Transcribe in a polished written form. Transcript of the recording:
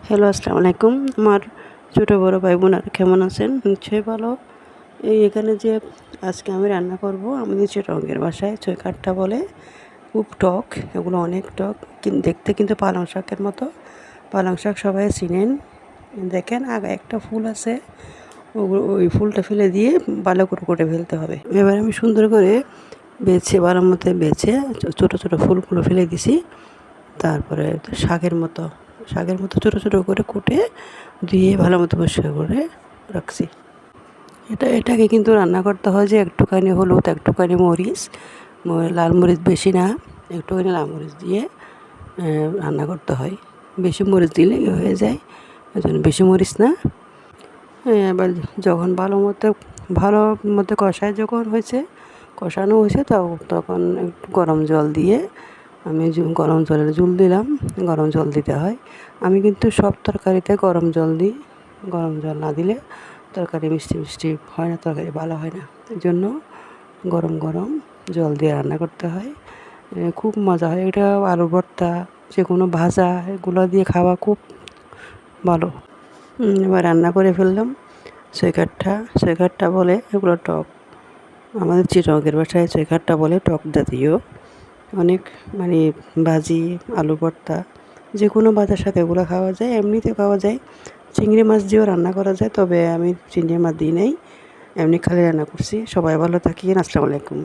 Hello, আসসালামু আলাইকুম। আমার ছোটো বড় ভাই বোনেরা কেমন আছেন? নিশ্চয়ই ভালো। এখানে যে আজকে আমি রান্না করব আমাদের চিটাগংয়ের ভাষায় চৈকাট্টা বলে। খুব টক, এগুলো অনেক টক, দেখতে কিন্তু পালং শাকের মতো। পালং শাক সবাই চিনেন। দেখেন আগে একটা ফুল আছে, ওই ফুলটা ফেলে দিয়ে ভালো করে কেটে ফেলতে হবে। এবার আমি সুন্দর করে ভালো মতো বেছে ছোটো ছোটো ফুলগুলো ফেলে দিছি। তারপরে শাকের মতো ছোটো ছোটো করে কুটে ধুয়ে ভালো মতো পরিষ্কার করে রাখছি। এটাকে কিন্তু রান্না করতে হয় যে একটুখানি হলুদ, একটুখানি মরিচ, লাল মরিচ বেশি না, একটুখানি লাল মরিচ দিয়ে রান্না করতে হয়। বেশি মরিচ দিলে হয়ে যায়, ওই জন্য বেশি মরিচ না। এবার যখন ভালো মতো কষানো হয়েছে তখন একটু গরম জল দিয়ে আমি গরম জলের জল দিলাম। গরম জল দিতে হয়। আমি কিন্তু সব তরকারিতে গরম জল দিই। গরম জল না দিলে তরকারি মিষ্টি মিষ্টি হয় না, তরকারি ভালো হয় না। এই জন্য গরম গরম জল দিয়ে রান্না করতে হয়। খুব মজা হয়। এটা আলু ভর্তা, যে কোনো ভাজা, এগুলো দিয়ে খাওয়া খুব ভালো। এবার রান্না করে ফেললাম। সৈকাট্টা বলে, এগুলো টক। আমাদের চিটাগংয়ের ভাষায় সৈকাট্টা বলে, টক জাতীয়। অনেক মানে ভাজি, আলু ভর্তা, যে কোনো ভাজার সাথে এগুলো খাওয়া যায়, এমনিতে খাওয়া যায়। চিংড়ি মাছ দিয়েও রান্না করা যায়, তবে আমি চিংড়ি মাছ দিই নাই, এমনি খালি রান্না করছি। সবাই ভালো থাকেন। আসসালামু আলাইকুম।